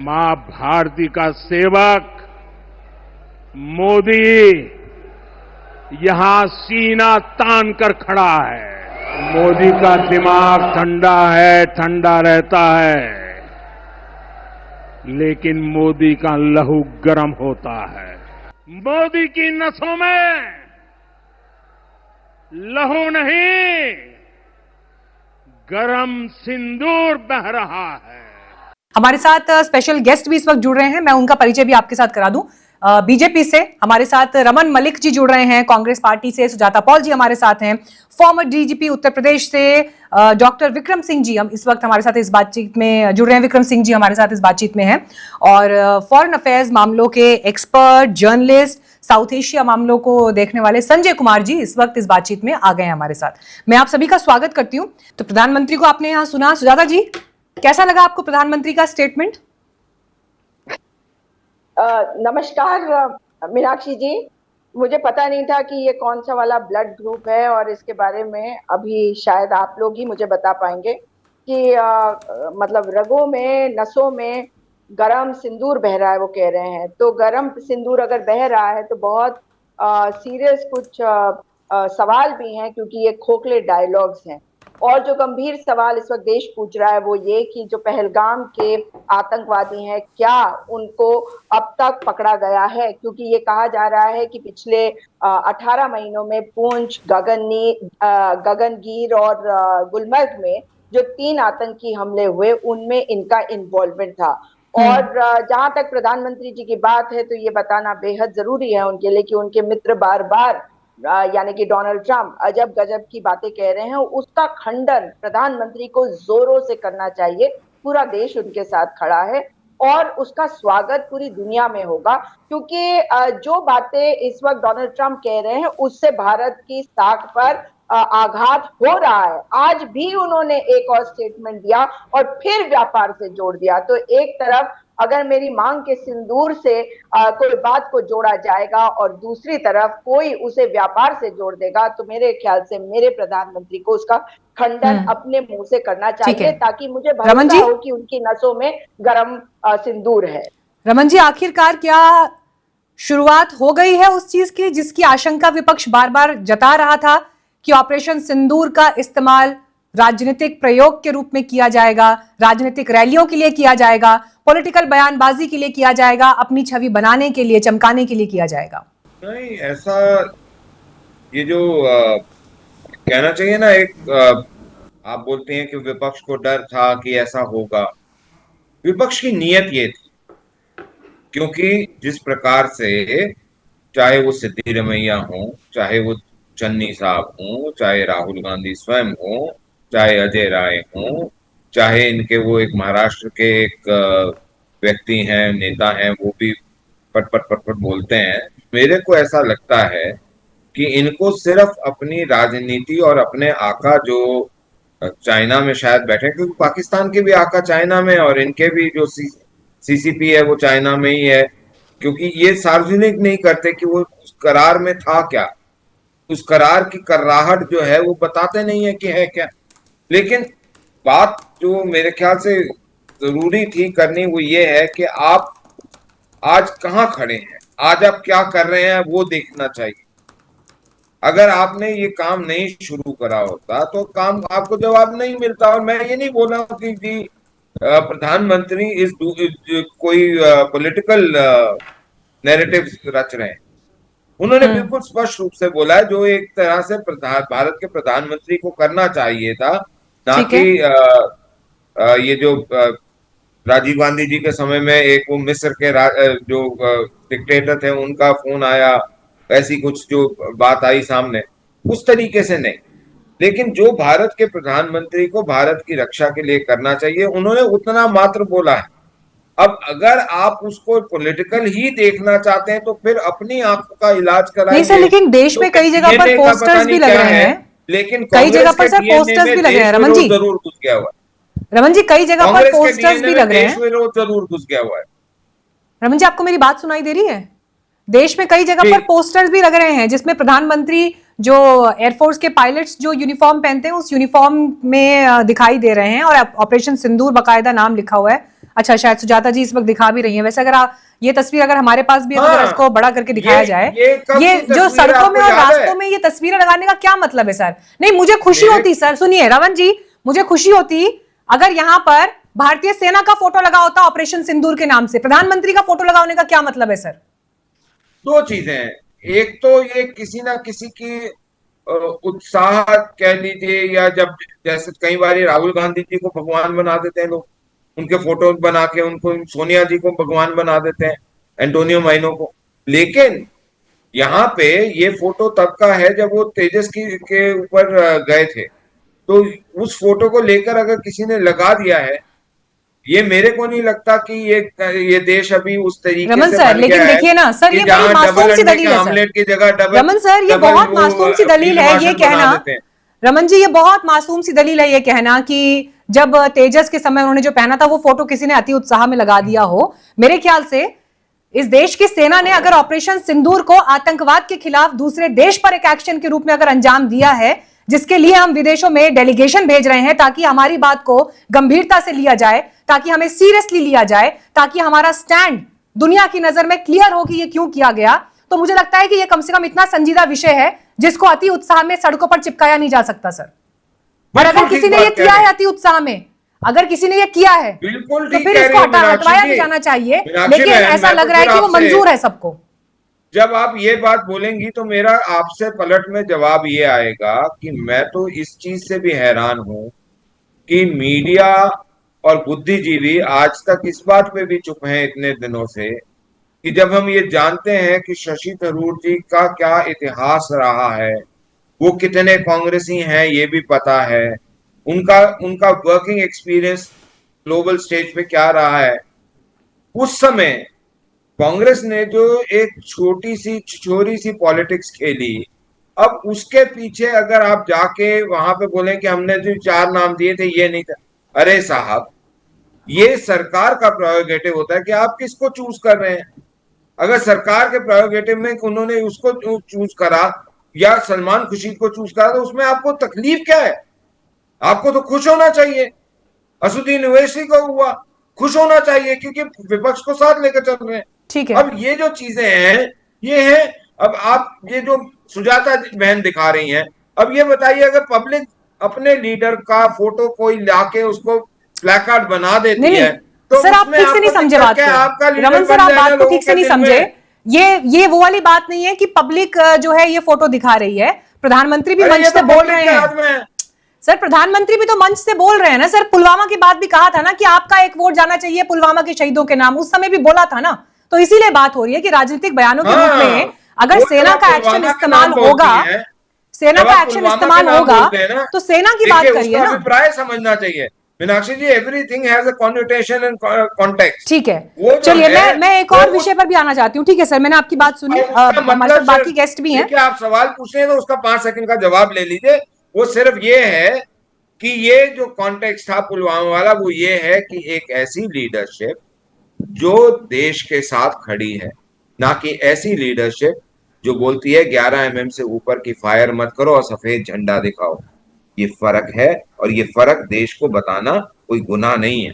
मां भारती का सेवक मोदी यहां सीना तान कर खड़ा है। मोदी का दिमाग ठंडा है, ठंडा रहता है, लेकिन मोदी का लहू गर्म होता है। मोदी की नसों में लहू नहीं, गरम सिंदूर बह रहा है। हमारे साथ स्पेशल गेस्ट भी इस वक्त जुड़ रहे हैं, मैं उनका परिचय भी आपके साथ करा दूं। बीजेपी से हमारे साथ रमन मलिक जी जुड़ रहे हैं, कांग्रेस पार्टी से सुजाता पॉल जी हमारे साथ हैं, फॉर्मर डीजीपी उत्तर प्रदेश से डॉक्टर विक्रम सिंह जी हम इस वक्त हमारे साथ इस बातचीत में जुड़ रहे हैं। विक्रम सिंह जी हमारे साथ इस बातचीत में हैं और फॉरेन अफेयर्स मामलों के एक्सपर्ट, जर्नलिस्ट, साउथ एशिया मामलों को देखने वाले संजय कुमार जी इस वक्त इस बातचीत में आ गए हैं हमारे साथ। मैं आप सभी का स्वागत करती हूँ। तो प्रधानमंत्री को आपने यहाँ सुना, सुजाता जी कैसा लगा आपको प्रधानमंत्री का स्टेटमेंट? नमस्कार मीनाक्षी जी, मुझे पता नहीं था कि ये कौन सा वाला ब्लड ग्रुप है और इसके बारे में अभी शायद आप लोग ही मुझे बता पाएंगे कि मतलब रगों में, नसों में गरम सिंदूर बह रहा है, वो कह रहे हैं। तो गरम सिंदूर अगर बह रहा है तो बहुत सीरियस कुछ सवाल भी हैं, क्योंकि ये खोखले डायलॉग्स हैं। और जो गंभीर सवाल इस वक्त देश पूछ रहा है वो ये कि जो पहलगाम के आतंकवादी हैं, क्या उनको अब तक पकड़ा गया है? क्योंकि ये कहा जा रहा है कि पिछले 18 महीनों में पुंछ, गगनगीर और गुलमर्ग में जो 3 आतंकी हमले हुए उनमें इनका इन्वॉल्वमेंट था। और जहां तक प्रधानमंत्री जी की बात है तो ये बताना बेहद जरूरी है उनके लिए कि उनके मित्र बार बार यानी कि डोनाल्ड ट्रंप अजब गजब की बातें कह रहे हैं, उसका खंडन प्रधानमंत्री को जोरों से करना चाहिए। पूरा देश उनके साथ खड़ा है और उसका स्वागत पूरी दुनिया में होगा, क्योंकि जो बातें इस वक्त डोनाल्ड ट्रंप कह रहे हैं उससे भारत की साख पर आघात हो रहा है। आज भी उन्होंने एक और स्टेटमेंट दिया और फिर व्यापार से जोड़ दिया। तो एक तरफ अगर मेरी मांग के सिंदूर से कोई बात को जोड़ा जाएगा और दूसरी तरफ कोई उसे व्यापार से जोड़ देगा, तो मेरे ख्याल से मेरे प्रधानमंत्री को उसका खंडन अपने मुंह से करना चाहिए, ताकि मुझे भरोसा हो कि उनकी नसों में गरम सिंदूर है। रमन जी, आखिरकार क्या शुरुआत हो गई है उस चीज की जिसकी आशंका विपक्ष बार बार जता रहा था कि ऑपरेशन सिंदूर का इस्तेमाल राजनीतिक प्रयोग के रूप में किया जाएगा, राजनीतिक रैलियों के लिए किया जाएगा, पॉलिटिकल बयानबाजी के लिए किया जाएगा, अपनी छवि बनाने के लिए, चमकाने के लिए किया जाएगा? नहीं, ऐसा ये जो कहना चाहिए ना, एक आप बोलते हैं कि विपक्ष को डर था कि ऐसा होगा। विपक्ष की नीयत ये थी, क्योंकि जिस प्रकार से चाहे वो सिद्धि रमैया हो, चाहे वो चन्नी साहब हो, चाहे राहुल गांधी स्वयं हो, चाहे अजय राय हो, चाहे इनके वो एक महाराष्ट्र के एक व्यक्ति हैं, नेता हैं, वो भी पट पट पट पट बोलते हैं। मेरे को ऐसा लगता है कि इनको सिर्फ अपनी राजनीति और अपने आका जो चाइना में शायद बैठे, क्योंकि पाकिस्तान के भी आका चाइना में और इनके भी जो सीसीपी है वो चाइना में ही है, क्योंकि ये सार्वजनिक नहीं करते कि वो उस करार में था क्या, उस करार की कर्राहट जो है वो बताते नहीं है कि है क्या। लेकिन बात जो मेरे ख्याल से जरूरी थी करनी वो ये है कि आप आज कहाँ खड़े हैं, आज आप क्या कर रहे हैं, वो देखना चाहिए। अगर आपने ये काम नहीं शुरू करा होता तो काम आपको जवाब नहीं मिलता। और मैं ये नहीं बोल रहा हूँ कि जी प्रधानमंत्री इस कोई पॉलिटिकल नैरेटिव रच रहे हैं। उन्होंने बिल्कुल स्पष्ट रूप से बोला है जो एक तरह से भारत के प्रधानमंत्री को करना चाहिए था, ना कि ये जो राजीव गांधी जी के समय में एक वो मिस्र के जो डिक्टेटर थे उनका फोन आया, ऐसी कुछ जो बात आई सामने, उस तरीके से नहीं। लेकिन जो भारत के प्रधानमंत्री को भारत की रक्षा के लिए करना चाहिए उन्होंने उतना मात्र बोला है। अब अगर आप उसको पॉलिटिकल ही देखना चाहते हैं तो फिर अपनी आंखों का इलाज कराइए। नहीं सर, लेकिन देश में कई जगह पर पोस्टर्स भी लग रहे हैं, लेकिन कई जगह पर सर पोस्टर्स भी लग रहे हैं। रमन जी जरूर घुस गया हुआ है। रमन जी, कई जगह पर पोस्टर्स भी लग रहे हैं, जरूर घुस गया हुआ है। रमन जी, आपको मेरी बात सुनाई दे रही है? देश में कई जगह पर पोस्टर्स भी लग रहे हैं जिसमें प्रधानमंत्री जो एयरफोर्स के पायलट्स जो यूनिफॉर्म पहनते हैं उस यूनिफॉर्म में दिखाई दे रहे हैं और ऑपरेशन सिंदूर बकायदा नाम लिखा हुआ है। अच्छा, शायद सुजाता जी इस वक्त दिखा भी रही हैं। वैसे अगर ये तस्वीर अगर हमारे पास भी है तो हाँ, जरा इसको बड़ा करके दिखाया जाए। ये कब की ये जो तस्वीर है, सड़कों में आपको और याद है? रास्तों में ये तस्वीरें लगाने का क्या मतलब है सर? नहीं, मुझे खुशी होती सर, सुनिए रमन जी, मुझे खुशी होती अगर यहाँ पर भारतीय सेना का फोटो लगा होता ऑपरेशन सिंदूर के नाम से। प्रधानमंत्री का फोटो लगाने का क्या मतलब है सर? दो चीजें हैं। एक तो ये किसी ना किसी की उत्साह कह लीजिए, या जब जैसे कई बार राहुल गांधी जी को भगवान बना देते हैं लोग, उनके फोटो बना के उनको, सोनिया जी को भगवान बना देते हैं, एंटोनियो माइनो को। लेकिन यहाँ पे ये फोटो तब का है जब वो तेजस के ऊपर गए थे, तो उस फोटो को लेकर अगर किसी ने लगा दिया है, ये मेरे को नहीं लगता कि ये देश अभी उस तरीके रमन से सर, बन लेकिन गया है देखिए ना सर, कि ये बड़ी जहां मासूम डबल सी अंडे दलील के है सर। आमलेट की जगह डबल रमन सर, ये बहुत वो मासूम सी दलील फील्ड है ये मार्शल बना कहना। देते हैं। रमन जी, ये बहुत मासूम सी दलील है ये कहना कि जब तेजस के समय उन्होंने जो पहना था वो फोटो किसी ने अति उत्साह में लगा दिया हो। मेरे ख्याल से इस देश की सेना ने अगर ऑपरेशन सिंदूर को आतंकवाद के खिलाफ दूसरे देश पर एक एक्शन के रूप में अगर अंजाम दिया है, जिसके लिए हम विदेशों में डेलीगेशन भेज रहे हैं ताकि हमारी बात को गंभीरता से लिया जाए, ताकि हमें सीरियसली लिया जाए, ताकि हमारा स्टैंड दुनिया की नजर में क्लियर हो कि ये क्यों किया गया, तो मुझे लगता है कि ये कम से कम इतना संजीदा विषय है जिसको अति उत्साह में सड़कों पर चिपकाया नहीं जा सकता सर। और अगर किसी ने ये किया है अति उत्साह में, अगर किसी ने ये किया है बिल्कुल तो ठीक फिर कह इसको रही है हटाया मीनाक्षी भी जी। जाना चाहिए। मीनाक्षी लेकिन बहन, ऐसा मैं लग तो रहा है फिर कि वो आपसे, मंजूर है सबको। जब आप ये बात बोलेंगी तो मेरा आपसे पलट में जवाब ये आएगा कि मैं तो इस चीज से भी हैरान हूं कि मीडिया और बुद्धिजीवी आज तक इस बात पे भी चुप हैं इतने दिनों से, कि जब हम ये जानते हैं कि शशि थरूर जी का क्या इतिहास रहा है, वो कितने कांग्रेसी हैं ये भी पता है, उनका उनका वर्किंग एक्सपीरियंस ग्लोबल स्टेज पे क्या रहा है, उस समय कांग्रेस ने जो एक छोटी सी पॉलिटिक्स खेली, अब उसके पीछे अगर आप जाके वहां पे बोले कि हमने जो 4 नाम दिए थे ये नहीं था, अरे साहब, ये सरकार का प्रेरोगेटिव होता है कि आप किसको चूज कर रहे हैं। अगर सरकार के प्रेरोगेटिव में उन्होंने उसको चूज करा या सलमान खुर्शीद को चूज करा, तो उसमें आपको तकलीफ क्या है? आपको तो खुश होना चाहिए। असुद्दीन ओवैसी को हुआ, खुश होना चाहिए क्योंकि विपक्ष को साथ लेकर चल रहे हैं। ठीक है। अब ये जो चीजें हैं ये है। अब आप ये जो सुजाता बहन दिखा रही हैं, अब ये बताइए अगर पब्लिक अपने लीडर का फोटो कोई लाके उसको प्लेकार्ड बना देती नहीं है, तो सर, आप उसमें ठीक से नहीं आपको समझे दिक्कत बात क्या है? आपका को। लीडर रमन सर, बन आप जाएगा बात को लोगों ठीक से के नहीं दिल में। समझे। ये वो वाली बात नहीं है कि पब्लिक जो है ये फोटो दिखा रही है। प्रधानमंत्री भी अरे मंच ये से तो बोल पब्लिक रहे के हैं हाथ में है। सर, प्रधानमंत्री भी तो मंच से बोल रहे हैं ना सर। पुलवामा की बात भी कहा था ना कि आपका एक वोट जाना चाहिए पुलवामा के शहीदों के नाम, उस समय भी बोला था ना। तो इसीलिए बात हो रही है कि राजनीतिक बयानों के रूप में अगर वो सेना जब का आप एक्शन पुलवामा के इस्तेमाल नाम होगा, बोलती हैं, सेना जब का आप एक्शन पुलवामा के इस्तेमाल नाम होगा बोलते हैं ना, तो सेना की देखिए बात करिए उसका ना। अभिप्राय समझना चाहिए Meenakshi ji. Everything has a connotation and context. ठीक है, वो जो चलिए है मैं एक और विषय पर भी आना चाहती हूँ। ठीक है सर, मैंने आपकी बात सुनी। उसका हमारे साथ मतलब बाकी गेस्ट भी हैं। देखिए, आप सवाल पूछ रहे हैं तो उसका 5 सेकंड का जवाब ले लीजिए। वो सिर्फ ये है कि ये जो कॉन्टेक्स्ट था पुलवामा वाला, वो ये है कि एक ऐसी लीडरशिप जो देश के साथ खड़ी है, ना कि ऐसी लीडरशिप जो बोलती है 11 mm से ऊपर की फायर मत करो और सफेद झंडा दिखाओ। ये फर्क है, और ये फर्क देश को बताना कोई गुनाह नहीं है।